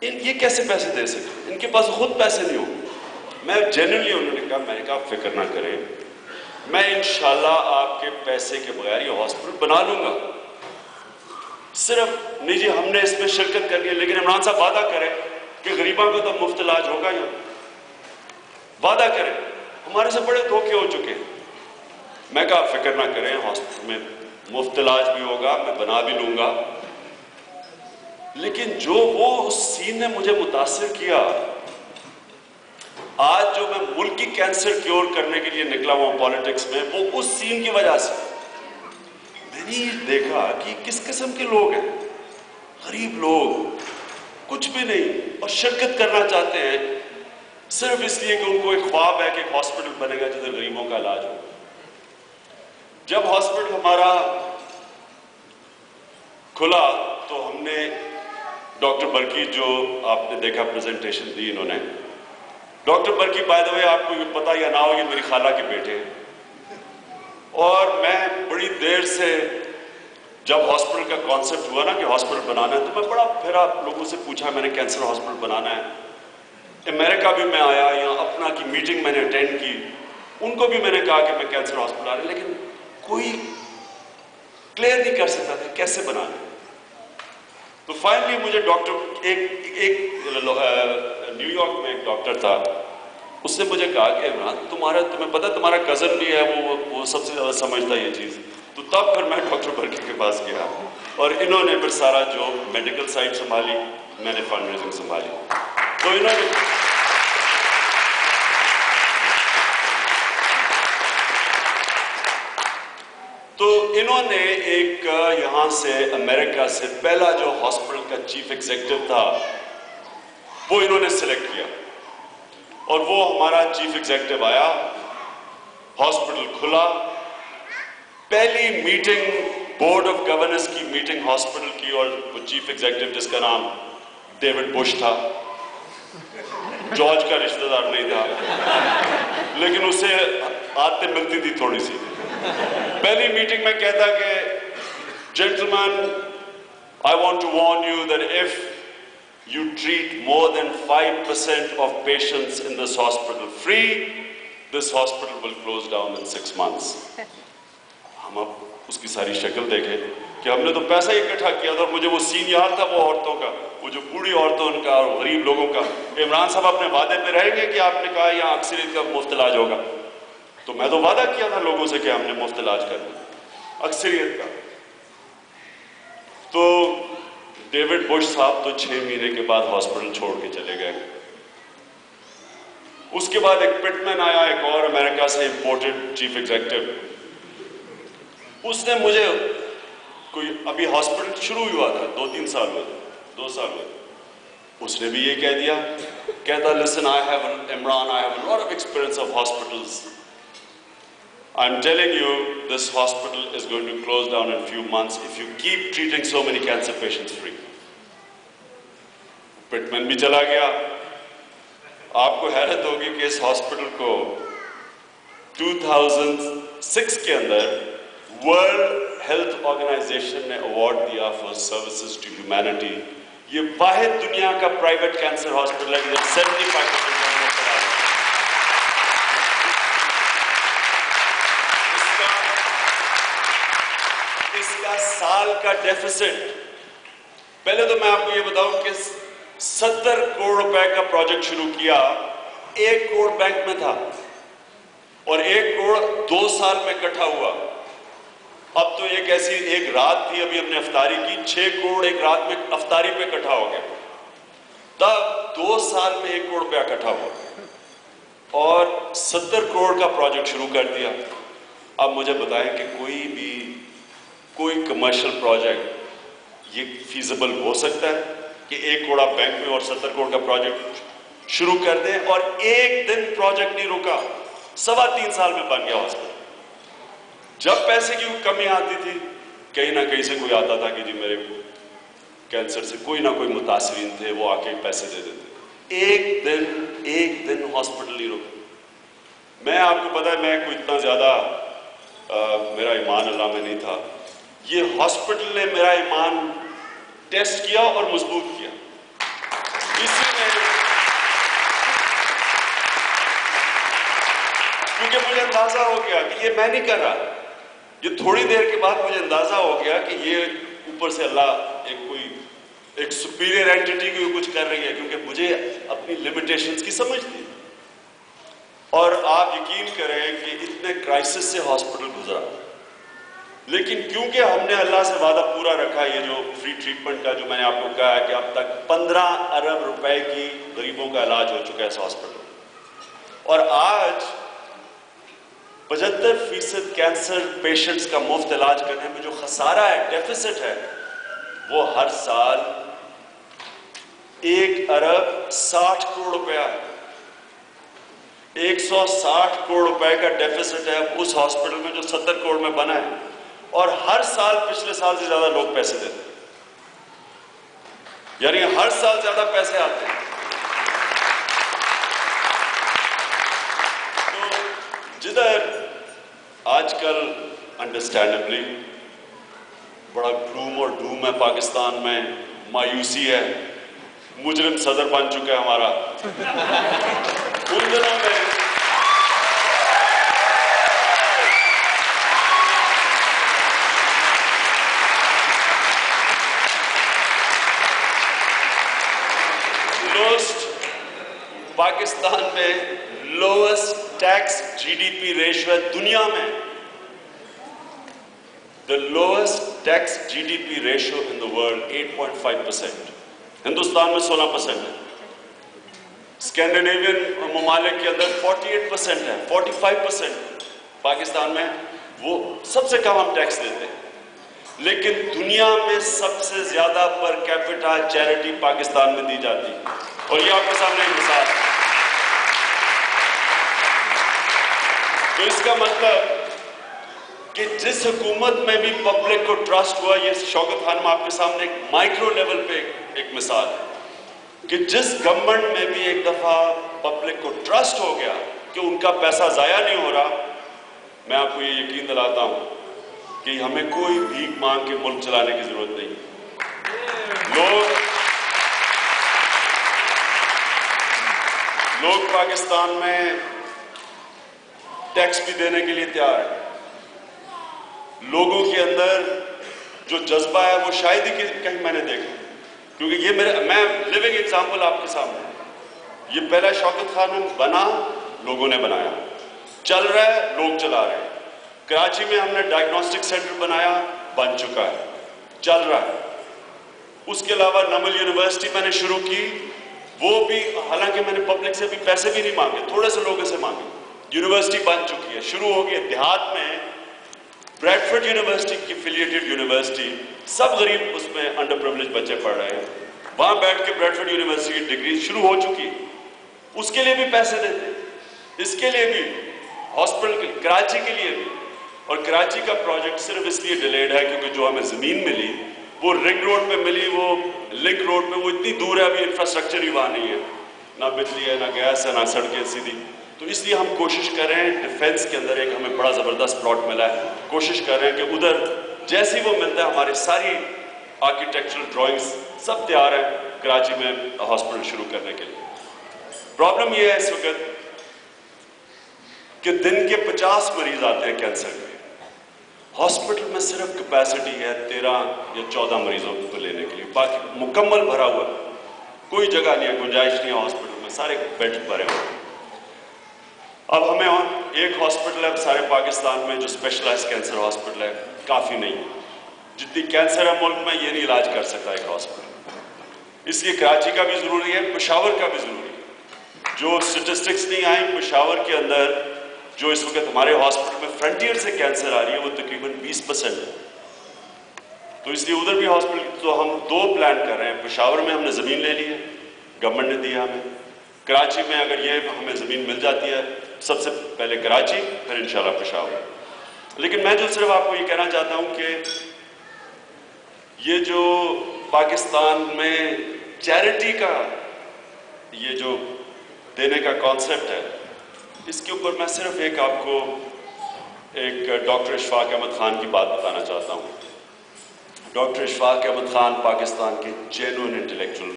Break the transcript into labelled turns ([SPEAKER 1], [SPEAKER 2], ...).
[SPEAKER 1] یہ کیسے پیسے دے سکتے؟ ان کے پاس خود پیسے نہیں ہوں. میں جنرلی انہوں نے کہا، میں نے کہا آپ فکر نہ کریں، میں انشاءاللہ آپ کے پیسے کے بغیر یہ ہاسپٹل بنا لوں گا. صرف نہیں جی ہم نے اس میں شرکت کرنی ہے، لیکن عمران صاحب وعدہ کریں کہ غریباں کو تو مفت علاج ہوگا. یہاں وعدہ کریں. ہمارے سے بڑے دھوکے ہو چکے ہیں. میں کہا آپ فکر نہ کریں، ہاسپٹل میں مفت علاج بھی ہوگا، میں بنا بھی لوں گا. لیکن جو وہ اس سین نے مجھے متاثر کیا، آج جو میں ملک کی کینسر کیور کرنے کے لیے نکلا ہوں پالیٹکس میں، وہ اس سین کی وجہ سے. میں نے یہ دیکھا کہ کس قسم کے لوگ ہیں، غریب لوگ، کچھ بھی نہیں، اور شرکت کرنا چاہتے ہیں صرف اس لیے کہ ان کو ایک خواب ہے کہ ایک ہاسپٹل بنے گا جدھر غریبوں کا علاج ہو. جب ہاسپٹل ہمارا کھلا تو ہم نے ڈاکٹر برکی، جو آپ نے دیکھا پریزنٹیشن دی انہوں نے، ڈاکٹر برکی بائی دا وے آپ کو پتا یا نہ ہو، یہ میری خالہ کے بیٹے ہیں. اور میں بڑی دیر سے جب ہاسپٹل کا کانسیپٹ ہوا نا کہ ہاسپٹل بنانا ہے، تو میں بڑا پھرا لوگوں سے پوچھا، میں نے کینسر ہاسپٹل بنانا ہے. امریکہ بھی میں آیا، یہاں اپنا کی میٹنگ میں نے اٹینڈ کی، ان کو بھی میں نے کہا کہ میں کینسر ہاسپٹل آ رہا ہوں، لیکن کوئی کلیئر نہیں کر سکتا تھا کیسے بنانا ہے. تو فائنلی مجھے ڈاکٹر ایک نیو یارک میں ایک ڈاکٹر تھا، اس نے مجھے کہا کہ عمران تمہیں پتا تمہارا کزن بھی ہے، وہ سب سے زیادہ سمجھتا ہے یہ چیز. تو تب پھر میں ڈاکٹر برکی کے پاس گیا، اور انہوں نے پھر سارا جو میڈیکل سائٹ سنبھالی، میں نے فنڈ ریزنگ سنبھالی. تو انہوں نے ایک یہاں سے امریکہ سے پہلا جو ہاسپٹل کا چیف ایگزیکٹو تھا وہ انہوں نے سلیکٹ کیا، اور وہ ہمارا چیف ایگزیکٹو آیا، ہاسپٹل کھلا. پہلی میٹنگ بورڈ آف گورننس کی میٹنگ ہاسپٹل کی، اور وہ چیف ایگزیکٹو جس کا نام ڈیوڈ بش تھا، جارج کا رشتہ دار نہیں تھا لیکن اسے عادتیں ملتی تھی تھوڑی سی. پہلی میٹنگ میں کہتا کہ gentlemen, I want to warn you that if you treat more than 5% of patients in this hospital free, this hospital will close down in 6 months. ہم اب اس کی ساری شکل دیکھیں کہ ہم نے تو پیسہ ہی اکٹھا کیا تھا، اور مجھے وہ سین یاد تھا وہ عورتوں کا، وہ جو بوڑھی عورتوں کا اور غریب لوگوں کا. عمران صاحب اپنے وعدے پہ رہیں گے کہ آپ نے کہا یہاں اکثریت کا مفت علاج ہوگا. تو میں تو وعدہ کیا تھا لوگوں سے کہ ہم نے مفت علاج کرنا اکثریت کا. تو ڈیوڈ بش صاحب تو 6 مہینے کے بعد ہاسپٹل چھوڑ کے چلے گئے. اس کے بعد ایک پٹمن آیا، ایک اور امریکہ سے امپورٹڈ چیف ایگزیکٹو. اس نے مجھے کوئی ابھی ہاسپٹل شروع ہوا تھا، 2 سال ہوئے، اس نے بھی یہ کہہ دیا، کہتا listen Imran, I have a lot of experience of hospitals. I'm telling you, this hospital is going to close down in a few months if you keep treating so many cancer patients free. پٹمن بھی چلا گیا. آپ کو حیرت ہوگی کہ اس hospital کو 2006 کے اندر ورلڈ ہیلتھ آرگنائزیشن نے ایوارڈ دیا فار سروسز ٹو ہیومینٹی. یہ واحد دنیا کا پرائیویٹ کینسر ہاسپٹل ہے جس 75% اس کا سال کا ڈیفیسٹ، پہلے تو میں آپ کو یہ بتاؤں کہ 70 کروڑ روپے کا پروجیکٹ شروع کیا، 1 کروڑ بینک میں تھا، اور 1 کروڑ 2 سال میں اکٹھا ہوا. اب تو ایک رات تھی، ابھی ہم نے افطاری کی، 6 کروڑ ایک رات میں افطاری پہ اکٹھا ہو گیا. تب 2 سال میں 1 کروڑ روپیہ اکٹھا ہوا، اور 70 کروڑ کا پروجیکٹ شروع کر دیا. اب مجھے بتائیں کہ کوئی کمرشل پروجیکٹ یہ فیزیبل ہو سکتا ہے کہ 1 کروڑ آپ بینک میں اور 70 کروڑ کا پروجیکٹ شروع کر دیں؟ اور ایک دن پروجیکٹ نہیں رکا، 3.25 سال میں بن گیا ہاسپٹل. جب پیسے کی کمی آتی تھی، کہیں نہ کہیں سے کوئی آتا تھا کہ جی میرے کینسر سے کوئی نہ کوئی متاثرین تھے، وہ آ کے پیسے دے دیتے. ایک دن ہاسپٹل نہیں رکا. میں آپ کو پتا ہے میں کوئی اتنا زیادہ میرا ایمان اللہ میں نہیں تھا، یہ ہاسپٹل نے میرا ایمان ٹیسٹ کیا اور مضبوط کیا. کیونکہ مجھے اندازہ ہو گیا کہ یہ میں نہیں کر رہا. یہ تھوڑی دیر کے بعد مجھے اندازہ ہو گیا کہ یہ اوپر سے اللہ ایک سپیریئر اینٹیٹی کی کچھ کر رہی ہے، کیونکہ مجھے اپنی لمیٹیشنز کی سمجھ تھی. اور آپ یقین کریں کہ اتنے کرائسس سے ہاسپٹل گزرا، لیکن کیونکہ ہم نے اللہ سے وعدہ پورا رکھا، یہ جو فری ٹریٹمنٹ کا جو میں نے آپ کو کہا ہے کہ اب تک 15 ارب روپے کی غریبوں کا علاج ہو چکا ہے اس ہاسپٹل. اور آج 75% کینسر پیشنٹس کا مفت علاج کرنے میں جو خسارہ ہے، ڈیفیسٹ ہے، وہ ہر سال 1 ارب 60 کروڑ روپیہ ہے. 160 کروڑ روپے کا ڈیفیسٹ ہے اس ہاسپٹل میں جو 70 کروڑ میں بنا ہے، اور ہر سال پچھلے سال سے زیادہ لوگ پیسے دیتے ہیں، یعنی ہر سال زیادہ پیسے آتے ہیں. تو جدھر آج کل انڈرسٹینڈبلی بڑا گلوم اور ڈوم ہے پاکستان میں، مایوسی ہے، مجرم صدر بن چکا ہے ہمارا، ان دنوں میں پاکستان میں lowest tax G D P ratio ہے دنیا میں. The lowest tax G D P ratio in the world 8.5%. Hindustan میں 16% ہے. اسکینڈینیوین ممالک کے اندر 48% ہے، 45%. پاکستان میں وہ سب سے کم ہم ٹیکس دیتے ہیں. لیکن دنیا میں سب سے زیادہ پر کیپٹا چیریٹی پاکستان میں دی جاتی ہے. اور یہ آپ کے سامنے ایک مثال ہے. تو اس کا مطلب کہ جس حکومت میں بھی پبلک کو ٹرسٹ ہوا، یہ شوکت خانم آپ کے سامنے ایک مائکرو لیول پہ ایک مثال ہے کہ جس گورنمنٹ میں بھی ایک دفعہ پبلک کو ٹرسٹ ہو گیا کہ ان کا پیسہ ضائع نہیں ہو رہا، میں آپ کو یہ یقین دلاتا ہوں کہ ہمیں کوئی بھیک مانگ کے ملک چلانے کی ضرورت نہیں. لوگ پاکستان میں ٹیکس بھی دینے کے لیے تیار ہیں. لوگوں کے اندر جو جذبہ ہے وہ شاید ہی کہیں میں نے دیکھا، کیونکہ یہ میں لیونگ ایگزامپل آپ کے سامنے. یہ پہلا شوکت خانم بنا، لوگوں نے بنایا، چل رہا ہے، لوگ چلا رہے ہیں. کراچی میں ہم نے ڈائگنوسٹک سینٹر بنایا، بن چکا ہے، چل رہا ہے. اس کے علاوہ نمل یونیورسٹی میں نے شروع کی، وہ بھی حالانکہ میں نے پبلک سے بھی پیسے بھی نہیں مانگے، تھوڑے سے لوگوں سے مانگے. یونیورسٹی بن چکی ہے، شروع ہو گئی. دیہات میں بریڈفورڈ یونیورسٹی کی افیلیٹڈ یونیورسٹی، سب غریب اس میں انڈر پریویلیج بچے پڑھ رہے ہیں، وہاں بیٹھ کے بریڈفورڈ یونیورسٹی کی ڈگری شروع ہو چکی. اس کے لیے بھی پیسے دیتے، اس کے لیے بھی، ہاسپٹل کے، کراچی کے لیے بھی. اور کراچی کا پروجیکٹ صرف اس لیے ڈیلیڈ ہے کیونکہ جو ہمیں زمین ملی وہ رنگ روڈ پہ ملی، وہ لنک روڈ پہ، وہ اتنی دور ہے، ابھی انفراسٹرکچر ہی وہاں نہیں ہے، نہ بجلی ہے، نہ گیس ہے، نہ سڑکیں سیدھی. تو اس لیے ہم کوشش کر رہے ہیں، ڈیفنس کے اندر ایک ہمیں بڑا زبردست پلاٹ ملا ہے، کوشش کر رہے ہیں کہ ادھر جیسی وہ ملتا ہے، ہماری ساری آرکیٹیکچرل ڈرائنگز سب تیار ہیں کراچی میں ہاسپٹل شروع کرنے کے لیے. پرابلم یہ ہے اس وقت کہ دن کے 50 مریض آتے ہیں کینسر کے، ہاسپٹل میں صرف کیپیسٹی ہے 13 یا 14 مریضوں کو لینے کے لیے، باقی مکمل بھرا ہوا ہے، کوئی جگہ نہیں ہے، گنجائش نہیں ہے ہاسپٹل میں، سارے بیڈ بھرے ہوئے ہیں. اب ہمیں ایک ہاسپٹل ہے سارے پاکستان میں جو اسپیشلائز کینسر ہاسپٹل ہے، کافی نہیں. جتنی کینسر ہے ملک میں یہ نہیں علاج کر سکتا ایک ہاسپٹل. اس لیے کراچی کا بھی ضروری ہے، پشاور کا بھی ضروری ہے. جو سٹیٹسٹکس نہیں آئیں، پشاور کے اندر جو اس وقت ہمارے ہاسپٹل میں فرنٹیئر سے کینسر آ رہی ہے وہ تقریباً 20% ہے. تو اس لیے ادھر بھی ہاسپٹل، تو ہم 2 پلان کر رہے ہیں. پشاور میں ہم نے زمین لے لی ہے، گورنمنٹ نے دیا ہمیں. کراچی میں اگر یہ ہمیں زمین مل جاتی ہے، سب سے پہلے کراچی، پھر انشاءاللہ پشاور. لیکن میں جو صرف آپ کو یہ کہنا چاہتا ہوں کہ یہ جو پاکستان میں چیریٹی کا یہ جو دینے کا کانسیپٹ ہے، اس کے اوپر میں صرف ایک آپ کو ایک ڈاکٹر اشفاق احمد خان کی بات بتانا چاہتا ہوں. ڈاکٹر اشفاق احمد خان پاکستان کے جینوئن انٹلیکچوئل